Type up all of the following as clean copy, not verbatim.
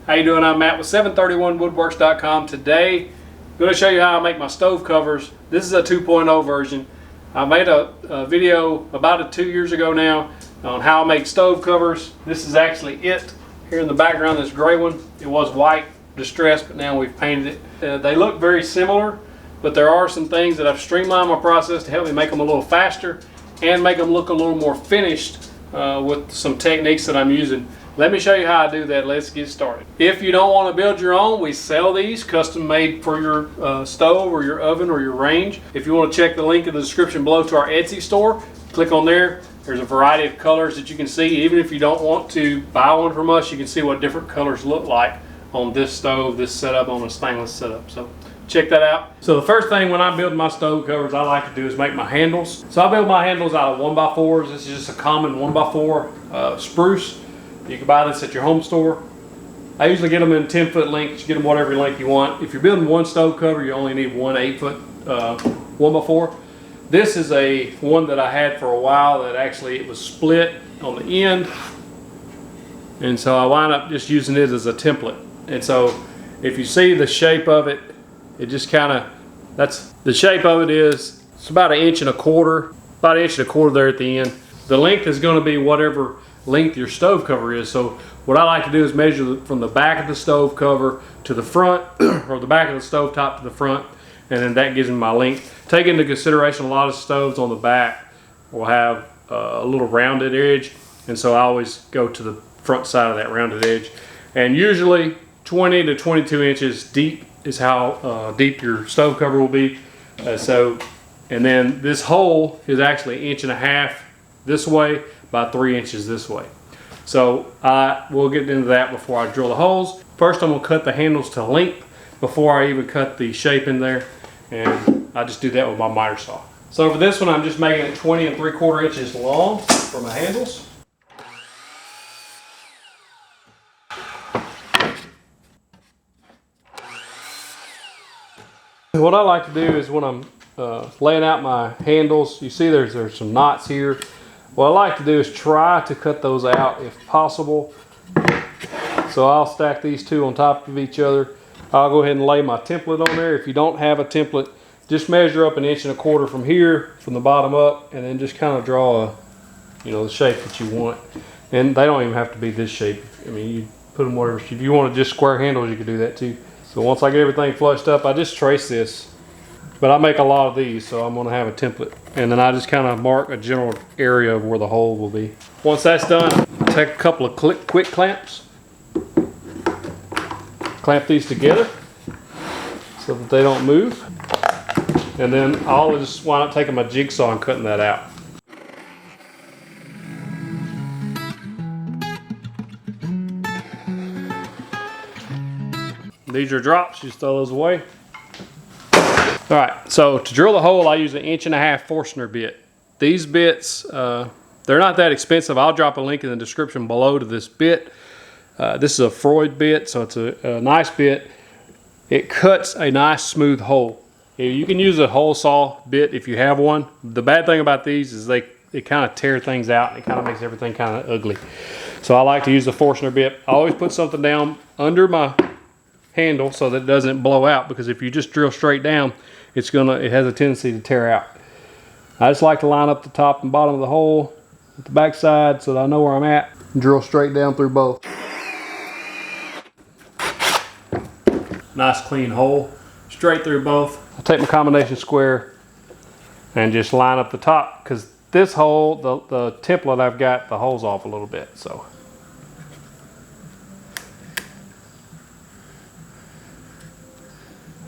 How you doing? I'm Matt with 731woodworks.com. Today, I'm going to show you how I make my stove covers. This is a 2.0 version. I made a video about 2 years ago now on how I make stove covers. This is actually it. Here in the background, this gray one. It was white distressed, but now we've painted it. They look very similar, but there are some things that I've streamlined my process to help me make them a little faster and make them look a little more finished with some techniques that I'm using. Let me show you how I do that. Let's get started. If you don't want to build your own, we sell these custom made for your stove or your oven or your range. If you want to check the link in the description below to our Etsy store, click on there. There's a variety of colors that you can see. Even if you don't want to buy one from us, you can see what different colors look like on this stove, this setup, on a stainless setup. So check that out. So the first thing when I'm building my stove covers I like to do is make my handles. So I build my handles out of 1x4s. This is just a common 1x4 spruce. You can buy this at your home store. I usually get them in 10-foot lengths. You get them whatever length you want. If you're building one stove cover, you only need one 8-foot 1x4. This is a one that I had for a while that actually it was split on the end. And so I wind up just using it as a template. And so if you see the shape of it, it just kind of, that's the shape of it is, it's about 1.25 inches, about 1.25 inches there at the end. The length is going to be whatever length your stove cover is. So what I like to do is measure from the back of the stove cover to the front, or the back of the stove top to the front, and then that gives me my length. Take into consideration a lot of stoves on the back will have a little rounded edge, and so I always go to the front side of that rounded edge. And usually 20 to 22 inches deep is how deep your stove cover will be. And then this hole is actually 1.5 inches this way by 3 inches this way. So we'll get into that before I drill the holes. First I'm going to cut the handles to length before I even cut the shape in there, and I just do that with my miter saw. So for this one I'm just making it 20 3/4 inches long for my handles. What I like to do is when I'm laying out my handles, you see there's some knots here. What I like to do is try to cut those out if possible. So I'll stack these two on top of each other. I'll go ahead and lay my template on there. If you don't have a template, just measure up 1.25 inches from here, from the bottom up, and then just kind of draw the shape that you want. And they don't even have to be this shape. I mean, you put them whatever. If you want just square handles, you can do that too. So once I get everything flushed up, I just trace this. But I make a lot of these, so I'm gonna have a template. And then I just kind of mark a general area of where the hole will be. Once that's done, take a couple of quick clamps. Clamp these together so that they don't move. And then I'll just wind up taking my jigsaw and cutting that out. These are drops, you just throw those away. All right, so to drill the hole, I use an 1.5 inch Forstner bit. These bits, they're not that expensive. I'll drop a link in the description below to this bit. This is a Freud bit, so it's a nice bit. It cuts a nice smooth hole. You can use a hole saw bit if you have one. The bad thing about these is they kind of tear things out. And it kind of makes everything kind of ugly. So I like to use the Forstner bit. I always put something down under my handle so that it doesn't blow out, because if you just drill straight down, it has a tendency to tear out. I just like to line up the top and bottom of the hole with the back side so that I know where I'm at, and drill straight down through both. Nice clean hole, straight through both. I'll take my combination square and just line up the top, because this hole, the template I've got, the hole's off a little bit. So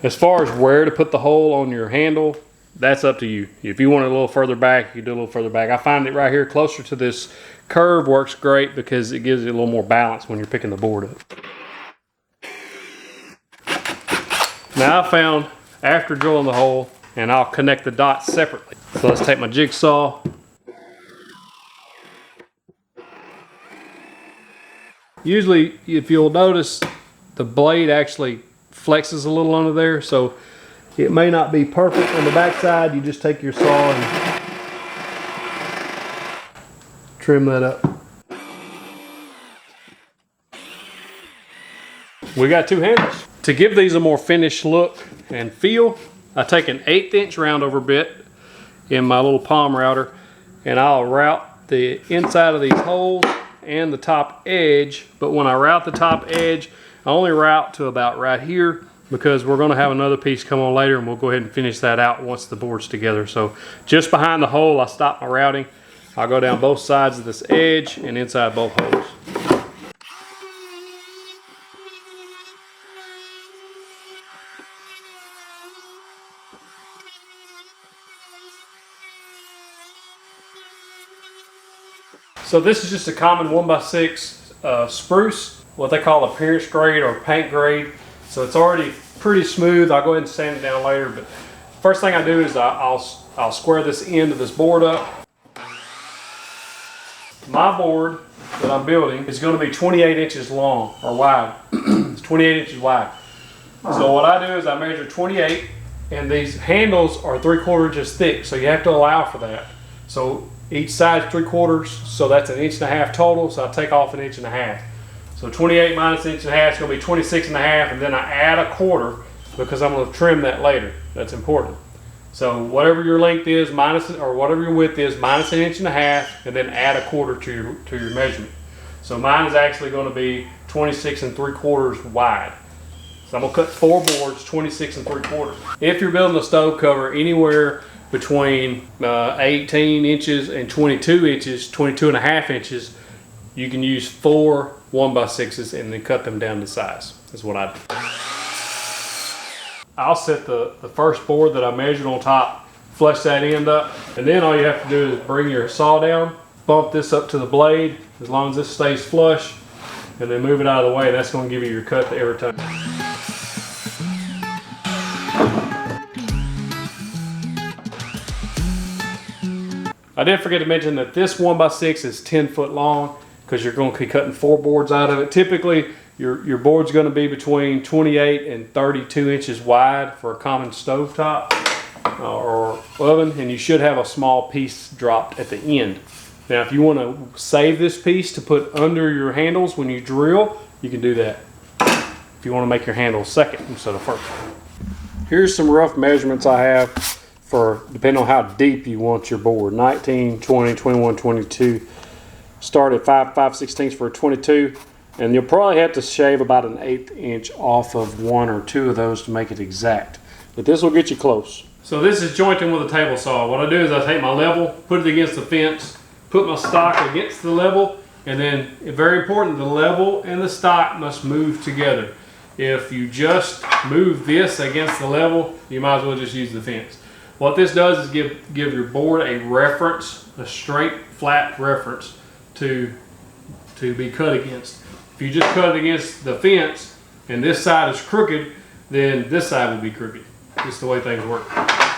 as far as where to put the hole on your handle, that's up to you. If you want it a little further back, you do a little further back. I find it right here closer to this curve works great because it gives you a little more balance when you're picking the board up. Now I found, after drilling the hole, and I'll connect the dots separately. So let's take my jigsaw. Usually, if you'll notice, the blade actually flexes a little under there, so it may not be perfect on the back side. You just take your saw and trim that up. we got 2 handles. To give these a more finished look and feel, I take an 1/8 inch round over bit in my little palm router, and I'll route the inside of these holes and the top edge. But when I route the top edge, I only route to about right here, because we're going to have another piece come on later, and we'll go ahead and finish that out once the board's together. So just behind the hole, I stop my routing. I'll go down both sides of this edge and inside both holes. So this is just a common 1x6 spruce, what they call appearance grade or paint grade. So it's already pretty smooth. I'll go ahead and sand it down later, but first thing I do is I'll square this end of this board up. My board that I'm building is going to be 28 inches long or wide. It's 28 inches wide. So what I do is I measure 28, and these handles are 3/4 inches thick, so you have to allow for that. So each side is 3/4, so that's 1.5 inches total, so I take off 1.5 inches. So 28 minus 1.5 inches is going to be 26.5, and then I add 1/4 because I'm going to trim that later. That's important. So whatever your length is minus, or whatever your width is, minus 1.5 inches, and then add 1/4 to your measurement. So mine is actually going to be 26 3/4 wide. So I'm going to cut 4 boards 26 3/4. If you're building a stove cover anywhere between 18 inches and 22 inches, 22.5 inches, you can use 4 1x6s and then cut them down to size. That's what I do. I'll set the first board that I measured on top, flush that end up, and then all you have to do is bring your saw down, bump this up to the blade, as long as this stays flush, and then move it out of the way. That's going to give you your cut every time. I did forget to mention that this 1x6 is 10 foot long, because you're going to be cutting 4 boards out of it. Typically, your board's going to be between 28 and 32 inches wide for a common stovetop or oven, and you should have a small piece dropped at the end. Now, if you want to save this piece to put under your handles when you drill, you can do that. If you want to make your handles second instead of first. Here's some rough measurements I have for depending on how deep you want your board. 19, 20, 21, 22. Start at 5/16 for a 22, and you'll probably have to shave about 1/8 inch off of 1 or 2 of those to make it exact. But this will get you close. So this is jointing with a table saw. What I do is I take my level, put it against the fence, put my stock against the level, and then, very important, the level and the stock must move together. If you just move this against the level, you might as well just use the fence. What this does is give your board a reference, a straight, flat reference to be cut against. If you just cut it against the fence and this side is crooked, then this side will be crooked. Just the way things work.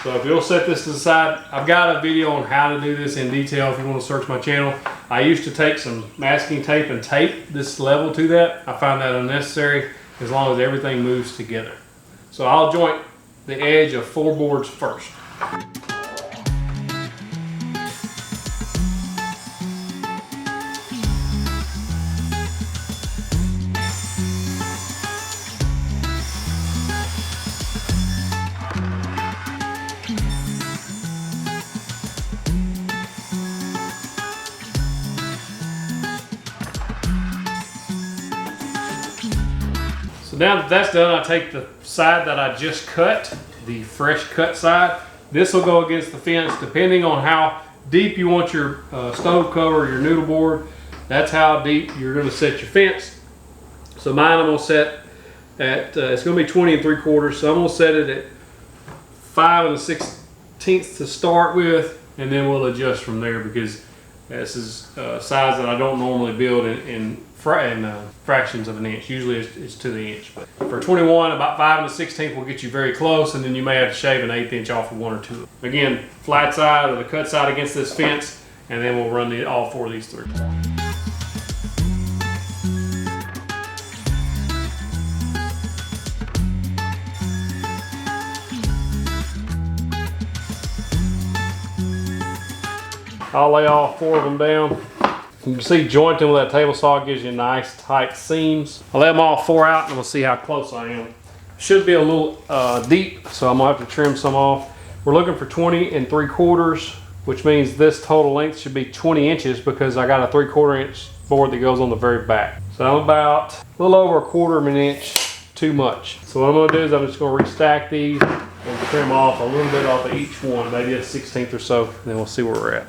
So if you'll set this to the side, I've got a video on how to do this in detail if you want to search my channel. I used to take some masking tape and tape this level to that. I find that unnecessary as long as everything moves together. So I'll joint the edge of 4 boards first. So now that that's done, I take the side that I just cut, the fresh cut side. This will go against the fence depending on how deep you want your stove cover or your noodle board. That's how deep you're going to set your fence. So mine I'm going to set at, it's going to be 20 3/4, so I'm going to set it at 5 1/16 to start with, and then we'll adjust from there, because this is a size that I don't normally build in fractions of an inch. Usually it's to the inch. But for 21, about 5 1/16 will get you very close, and then you may have to shave 1/8 inch off of 1 or 2. Again, flat side or the cut side against this fence, and then we'll run all 4 of these through. I'll lay all 4 of them down. You can see jointing with that table saw gives you nice tight seams. I'll let them all 4 out and we'll see how close I am. Should be a little deep, so I'm gonna have to trim some off. We're looking for 20 3/4, which means this total length should be 20 inches because I got a 3/4 inch board that goes on the very back. So I'm about a little over 1/4 of an inch too much. So what I'm gonna do is I'm just gonna restack these and trim off a little bit off of each one, maybe a 1/16 or so, and then we'll see where we're at.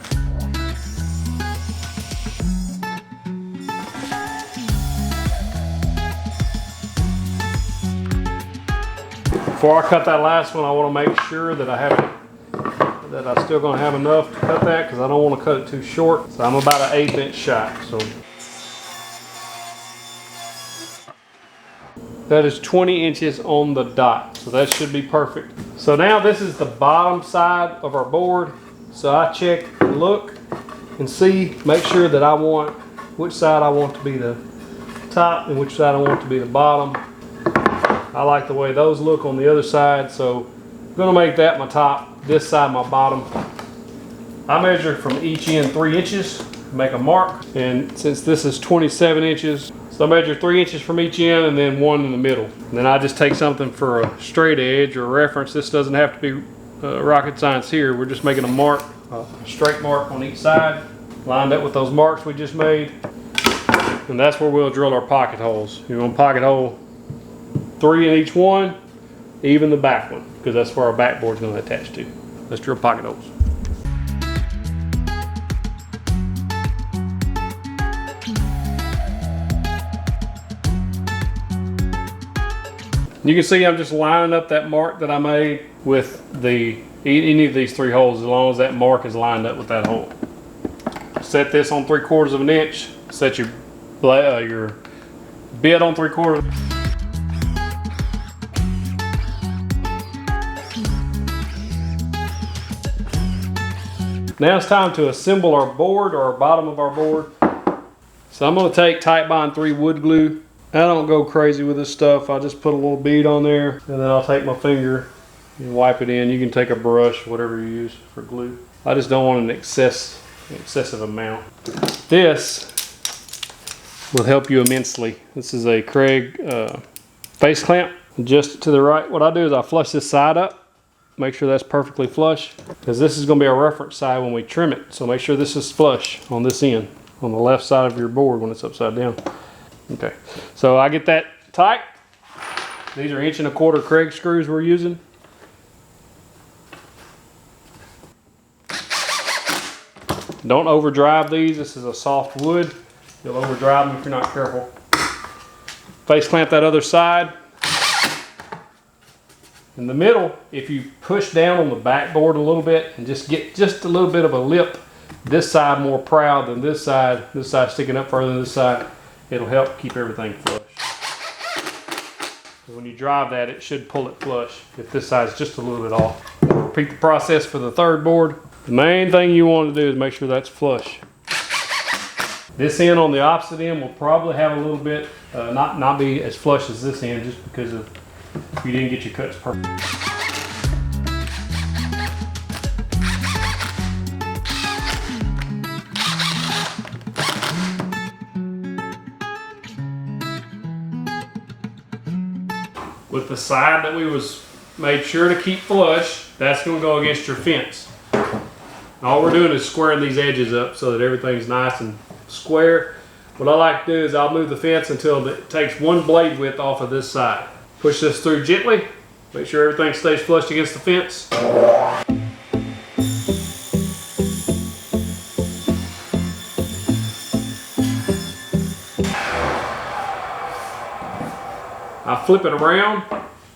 Before I cut that last one, I want to make sure that I'm still going to have enough to cut that because I don't want to cut it too short. So I'm about an 1/8 inch shy. So that is 20 inches on the dot. So that should be perfect. So now this is the bottom side of our board. So I check, look, and see, make sure that I want which side I want to be the top and which side I want to be the bottom. I like the way those look on the other side, so I'm gonna make that my top, this side my bottom. I measure from each end 3 inches, make a mark, and since this is 27 inches, so I measure 3 inches from each end and then 1 in the middle. And then I just take something for a straight edge or a reference. This doesn't have to be rocket science here. We're just making a mark, a straight mark on each side, lined up with those marks we just made. And that's where we'll drill our pocket holes. You're gonna pocket hole 3 in each one, even the back one, because that's where our backboard's going to attach to. Let's drill pocket holes. You can see I'm just lining up that mark that I made with any of these 3 holes, as long as that mark is lined up with that hole. Set this on 3/4 of an inch. Set your bit on 3/4. Now it's time to assemble our board, or our bottom of our board. So I'm going to take Type Bond 3 wood glue. I don't go crazy with this stuff. I just put a little bead on there, and then I'll take my finger and wipe it in. You can take a brush, whatever you use for glue. I just don't want an excessive amount. This will help you immensely. This is a Kreg face clamp. Adjust it to the right. What I do is I flush this side up. Make sure that's perfectly flush, because this is going to be our reference side when we trim it. So make sure this is flush on this end, on the left side of your board when it's upside down. Okay, so I get that tight. These are 1 1/4 Kreg screws we're using. Don't overdrive these. This is a soft wood. You'll overdrive them if you're not careful. Face clamp that other side. In the middle, if you push down on the backboard a little bit and just get just a little bit of a lip, this side more proud than this side sticking up further than this side, it'll help keep everything flush. When you drive that, it should pull it flush if this side's just a little bit off. Repeat the process for the third board. The main thing you want to do is make sure that's flush. This end on the opposite end will probably have a little bit, not be as flush as this end, just because of you didn't get your cuts perfect. With the side that we made sure to keep flush, that's going to go against your fence. All we're doing is squaring these edges up so that everything's nice and square. What I like to do is I'll move the fence until it takes 1 blade width off of this side. Push this through gently. Make sure everything stays flushed against the fence. I flip it around,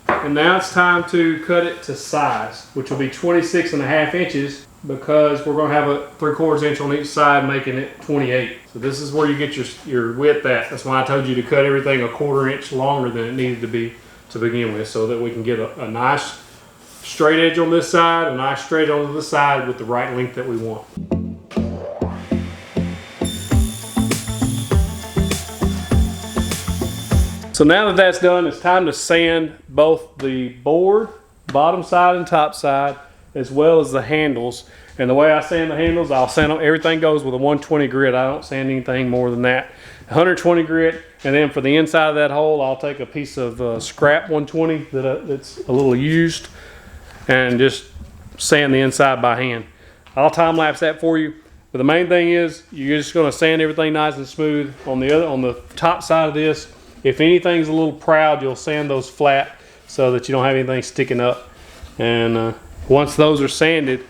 and now it's time to cut it to size, which will be 26.5 inches, because we're going to have a 3/4 inch on each side, making it 28. So this is where you get your width at. That's why I told you to cut everything a 1/4 inch longer than it needed to be to begin with, so that we can get a nice straight edge on this side, a nice straight on this side with the right length that we want. So now that that's done, it's time to sand both the board, bottom side and top side, as well as the handles. And the way I sand the handles, I'll sand them, everything goes with a 120 grit. I don't sand anything more than that. 120 grit, and then for the inside of that hole, I'll take a piece of scrap 120 that's a little used and just sand the inside by hand. I'll time lapse that for you. But the main thing is you're just going to sand everything nice and smooth. On the top side of this, if anything's a little proud, you'll sand those flat so that you don't have anything sticking up. And once those are sanded,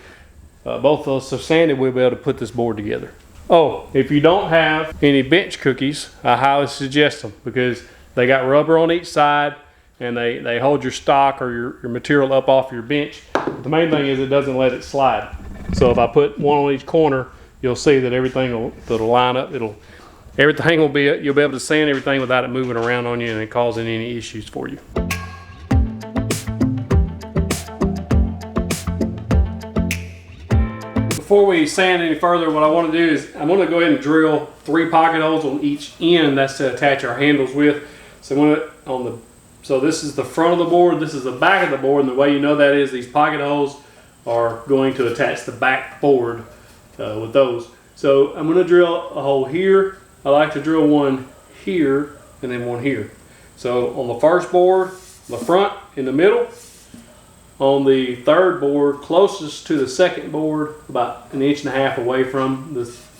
both those are sanded, we'll be able to put this board together. Oh, if you don't have any bench cookies, I highly suggest them because they got rubber on each side and they hold your stock or your material up off your bench. But the main thing is it doesn't let it slide. So if I put one on each corner, you'll see that everything that'll line up. You'll be able to sand everything without it moving around on you and it causing any issues for you. Before we sand any further, what I want to do is I'm going to go ahead and drill 3 pocket holes on each end. That's to attach our handles with. So this is the front of the board, this is the back of the board, and the way you know that is these pocket holes are going to attach the back board with those. So I'm going to drill a hole here. I like to drill one here and then one here. So on the first board, the front, in the middle. On the third board, closest to the second board, about 1.5 inches away from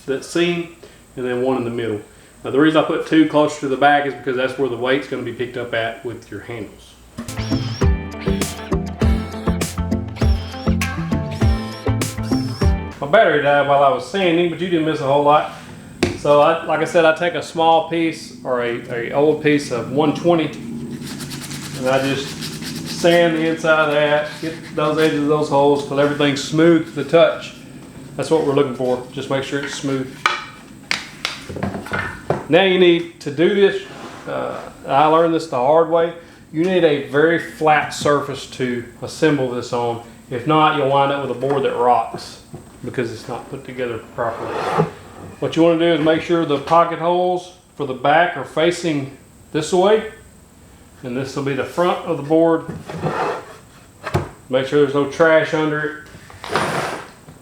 that seam, and then one in the middle. Now the reason I put 2 closer to the back is because that's where the weight's going to be picked up at with your handles. My battery died while I was sanding, but you didn't miss a whole lot. So like I said, I take a small piece or a old piece of 120 and I just sand the inside of that, get those edges of those holes till everything's smooth to the touch. That's what we're looking for. Just make sure it's smooth. Now you need to do this, I learned this the hard way, you need a very flat surface to assemble this on. If not, you'll wind up with a board that rocks because it's not put together properly. What you want to do is make sure the pocket holes for the back are facing this way, and this will be the front of the board. Make sure there's no trash under it.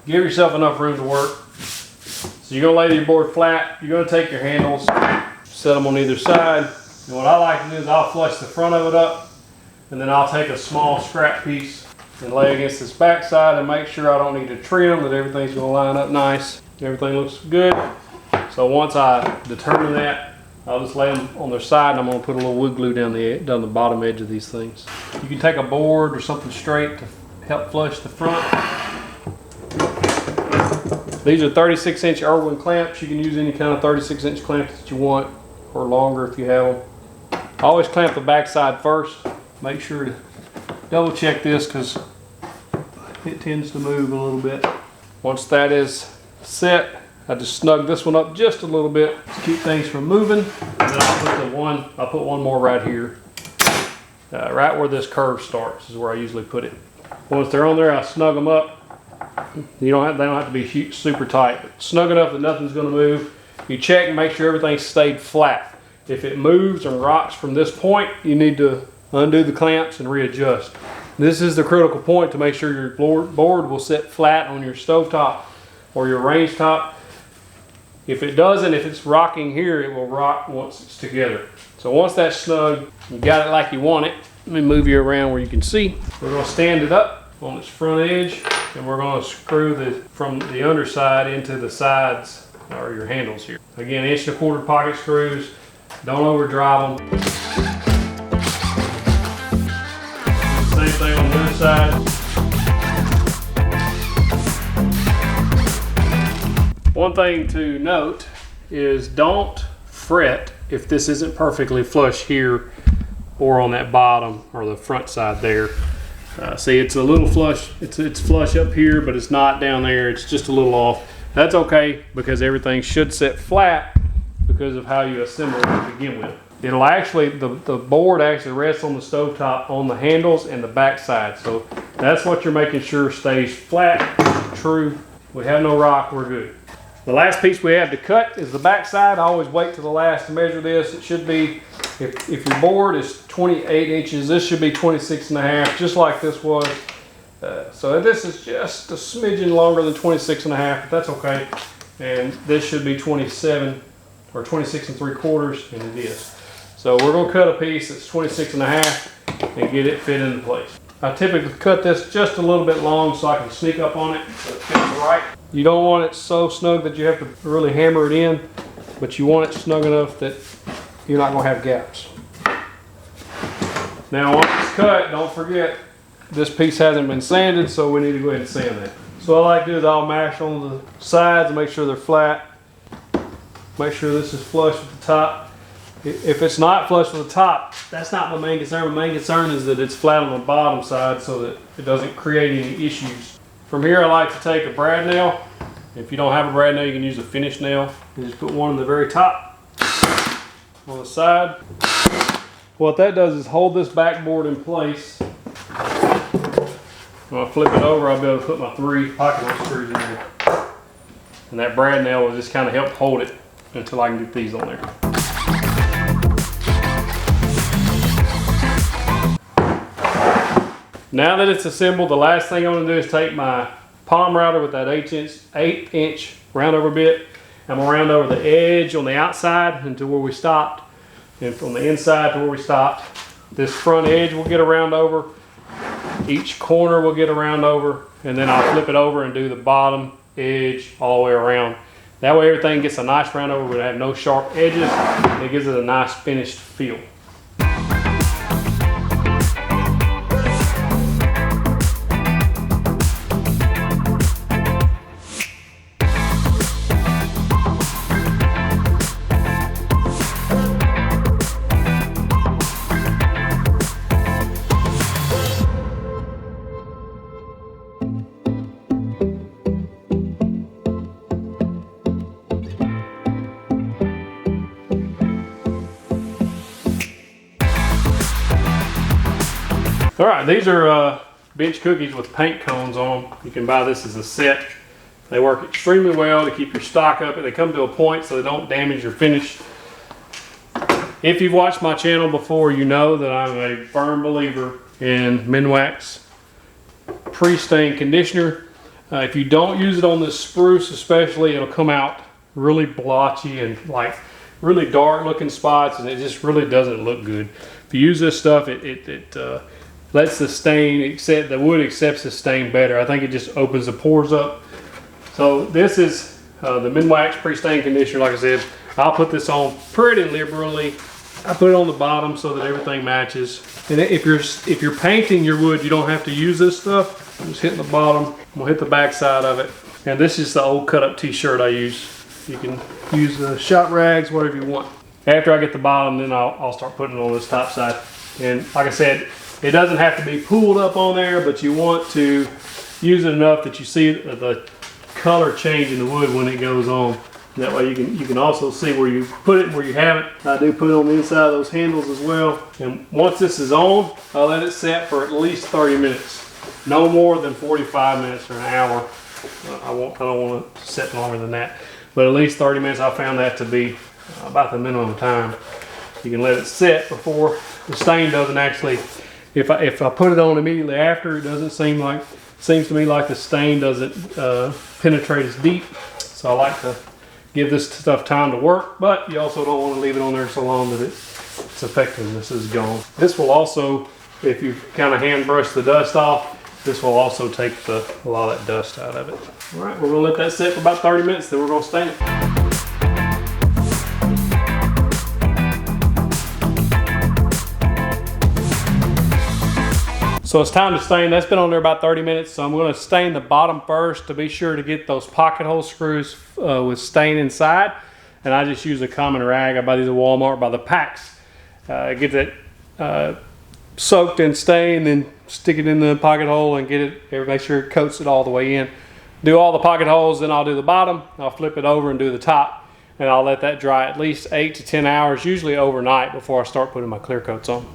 Give yourself enough room to work. So you're going to lay your board flat, you're going to take your handles, set them on either side, and what I like to do is I'll flush the front of it up, and then I'll take a small scrap piece and lay against this back side and make sure I don't need to trim, that everything's going to line up nice. Everything looks good. So once I determine that, I'll just lay them on their side and I'm going to put a little wood glue down the bottom edge of these things. You can take a board or something straight to help flush the front. These are 36-inch Irwin clamps. You can use any kind of 36-inch clamps that you want, or longer if you have them. I always clamp the back side first. Make sure to double check this because it tends to move a little bit. Once that is set, I just snug this one up just a little bit to keep things from moving. And then I'll put one more right here. Right where this curve starts is where I usually put it. Once they're on there, I snug them up. They don't have to be super tight, but snug enough that nothing's going to move. You check and make sure everything stayed flat. If it moves and rocks from this point, you need to undo the clamps and readjust. This is the critical point to make sure your board will sit flat on your stovetop or your range top. If it doesn't, if it's rocking here, it will rock once it's together. So once that's snug, you got it like you want it. Let me move you around where you can see. We're going to stand it up on its front edge, and we're going to screw from the underside into the sides or your handles here. Again, 1.25 inch pocket screws. Don't overdrive them. Same thing on the other side. One thing to note is don't fret if this isn't perfectly flush here or on that bottom or the front side there. See, it's a little flush, it's flush up here, but it's not down there, it's just a little off. That's okay because everything should sit flat because of how you assemble it to begin with. It'll actually, the board actually rests on the stovetop on the handles and the back side. So that's what you're making sure stays flat, true. We have no rock, we're good. The last piece we have to cut is the back side. I always wait to the last to measure this. It should be, if your board is 28 inches, this should be 26.5, just like this was. So this is just a smidgen longer than 26 and a half, but that's okay. And this should be 27 or 26 and 3/4, and it is. So we're gonna cut a piece that's 26 and a half and get it fit into place. I typically cut this just a little bit long so I can sneak up on it so it fits right. You don't want it so snug that you have to really hammer it in, but you want it snug enough that you're not gonna have gaps. Now once it's cut, don't forget, this piece hasn't been sanded, so we need to go ahead and sand that. So what I like to do is I'll mash on the sides and make sure they're flat. Make sure this is flush with the top. If it's not flush with the top, that's not my main concern. My main concern is that it's flat on the bottom side so that it doesn't create any issues. From here, I like to take a brad nail. If you don't have a brad nail, you can use a finish nail. You just put one on the very top, on the side. What that does is hold this backboard in place. When I flip it over, I'll be able to put my 3 pocket hole screws in there. And that brad nail will just kind of help hold it until I can get these on there. Now that it's assembled, the last thing I'm going to do is take my palm router with that 8-inch round over bit. I'm going to round over the edge on the outside into where we stopped, and from the inside to where we stopped. This front edge will get a round over, each corner will get a round over, and then I'll flip it over and do the bottom edge all the way around. That way everything gets a nice round over. We have no sharp edges, and it gives it a nice finished feel. All right, these are bench cookies with paint cones on them. You can buy this as a set. They work extremely well to keep your stock up. They come to a point so they don't damage your finish. If you've watched my channel before, you know that I'm a firm believer in Minwax pre-stain conditioner. If you don't use it on this spruce especially, it'll come out really blotchy and like really dark looking spots, and it just really doesn't look good. If you use this stuff, it lets the stain, the wood accepts the stain better. I think it just opens the pores up. So this is the Minwax pre-stain conditioner. Like I said, I'll put this on pretty liberally. I put it on the bottom so that everything matches. And if you're painting your wood, you don't have to use this stuff. I'm just hitting the bottom. I'm gonna hit the back side of it. And this is the old cut-up t-shirt I use. You can use the shop rags, whatever you want. After I get the bottom, then I'll start putting it on this top side. And like I said, it doesn't have to be pooled up on there, but you want to use it enough that you see the color change in the wood when it goes on. That way you can also see where you put it and where you haven't. I do put it on the inside of those handles as well. And once this is on, I'll let it set for at least 30 minutes. No more than 45 minutes or an hour. I don't want to set longer than that. But at least 30 minutes, I found that to be about the minimum time. You can let it set before the stain doesn't actually. If I put it on immediately after, it doesn't seems to me like the stain doesn't penetrate as deep. So I like to give this stuff time to work, but you also don't want to leave it on there so long that its effectiveness is gone. This will also, if you kind of hand brush the dust off, this will also take a lot of that dust out of it. All right, we're gonna let that sit for about 30 minutes, then we're gonna stain it. So it's time to stain. That's been on there about 30 minutes. So I'm going to stain the bottom first to be sure to get those pocket hole screws with stain inside. And I just use a common rag. I buy these at Walmart by the packs. Get that soaked in stain, then stick it in the pocket hole and get it. Make sure it coats it all the way in. Do all the pocket holes, then I'll do the bottom. I'll flip it over and do the top. And I'll let that dry at least 8 to 10 hours, usually overnight, before I start putting my clear coats on.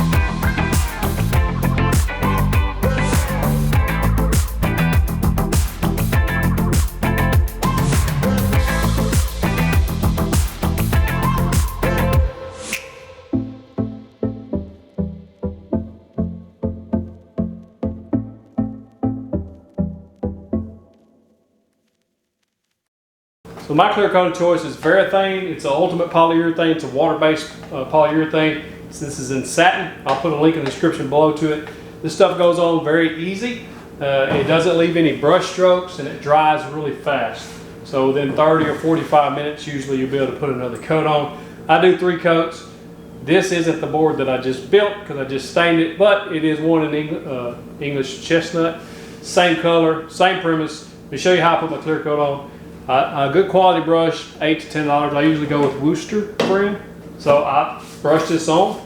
So my clear coat of choice is Varathane. It's an ultimate polyurethane. It's a water-based polyurethane. So this is in satin. I'll put a link in the description below to it. This stuff goes on very easy. It doesn't leave any brush strokes, and it dries really fast. So within 30 or 45 minutes, usually you'll be able to put another coat on. I do 3 coats. This isn't the board that I just built because I just stained it, but it is one in English chestnut. Same color, same premise. Let me show you how I put my clear coat on. A good quality brush, $8 to $10. I usually go with Worcester brand. So I brush this on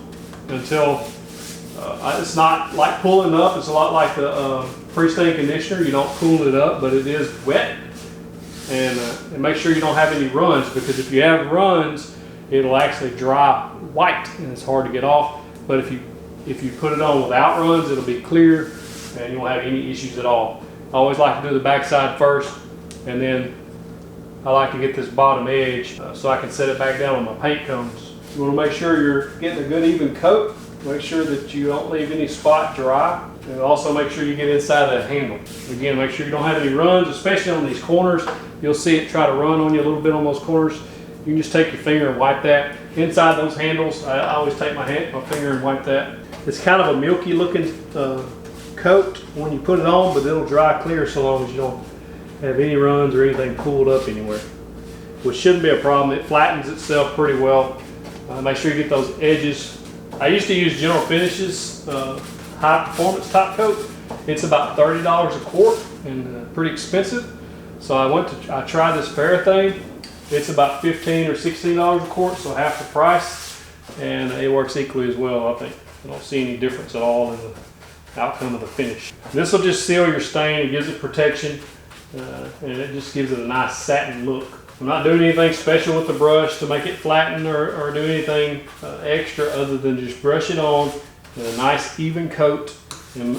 until it's not like pulling up. It's a lot like the pre-stain conditioner. You don't pull it up, but it is wet. And make sure you don't have any runs, because if you have runs, it'll actually dry white and it's hard to get off. But if you put it on without runs, it'll be clear and you won't have any issues at all. I always like to do the back side first, and then I like to get this bottom edge so I can set it back down with my paint cones. You want to make sure you're getting a good even coat. Make sure that you don't leave any spot dry, and also make sure you get inside that handle. Again, make sure you don't have any runs, especially on these corners. You'll see it try to run on you a little bit on those corners. You can just take your finger and wipe that. Inside those handles, I always take my finger and wipe that. It's kind of a milky looking coat when you put it on, but it'll dry clear so long as you don't have any runs or anything pulled up anywhere, which shouldn't be a problem. It flattens itself pretty well. Make sure you get those edges. I used to use General Finishes high performance top coat. It's about $30 a quart and pretty expensive. So I tried this Varathane. It's about $15 or $16 a quart, so half the price, and it works equally as well. I think I don't see any difference at all in the outcome of the finish. This will just seal your stain. It gives it protection, and it just gives it a nice satin look. I'm not doing anything special with the brush to make it flatten or do anything extra other than just brush it on in a nice even coat, and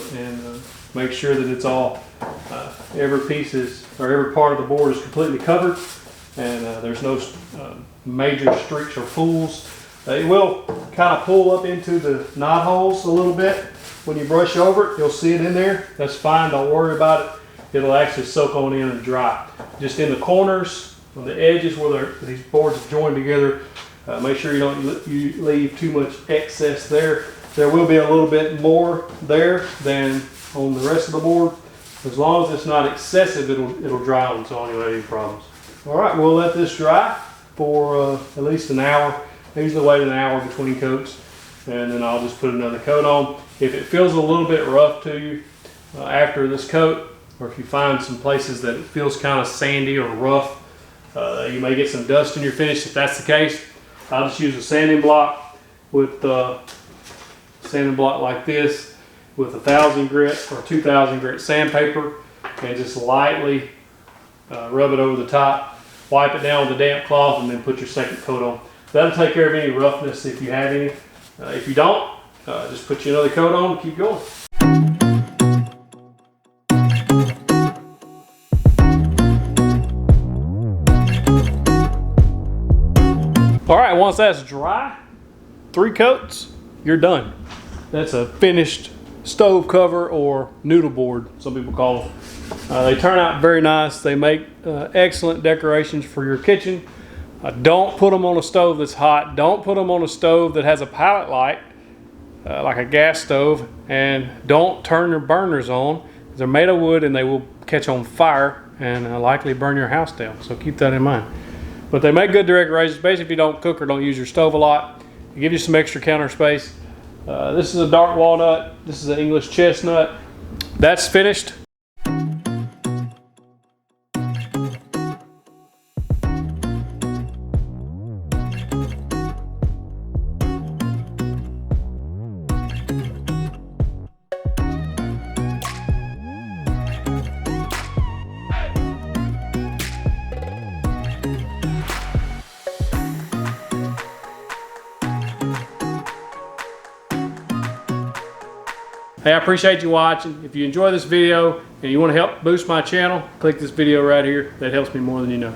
make sure that it's all every piece is, or every part of the board is completely covered, and there's no major streaks or pools. It will kind of pull up into the knot holes a little bit. When you brush over it, you'll see it in there. That's fine, don't worry about it. It'll actually soak on in and dry. Just in the corners, on the edges where these boards are joined together, make sure you leave too much excess there. There will be a little bit more there than on the rest of the board. As long as it's not excessive, it'll dry on, so I don't have any problems. All right, we'll let this dry for at least an hour. I usually wait an hour between coats, and then I'll just put another coat on. If it feels a little bit rough to you after this coat, or if you find some places that it feels kind of sandy or rough, you may get some dust in your finish. If that's the case, I'll just use a sanding block with sanding block like this with 1,000 grit or 2,000 grit sandpaper, and just lightly rub it over the top, wipe it down with a damp cloth, and then put your second coat on. That'll take care of any roughness if you have any. If you don't, just put you another coat on and keep going. All right, once that's dry, 3 coats, you're done. That's a finished stove cover or noodle board, some people call them. They turn out very nice. They make excellent decorations for your kitchen. Don't put them on a stove that's hot. Don't put them on a stove that has a pilot light, like a gas stove. And don't turn your burners on. They're made of wood and they will catch on fire and likely burn your house down. So keep that in mind. But they make good decorations, basically if you don't cook or don't use your stove a lot. They give you some extra counter space. This is a dark walnut. This is an English chestnut. That's finished. Hey, I appreciate you watching. If you enjoy this video and you want to help boost my channel, click this video right here. That helps me more than you know.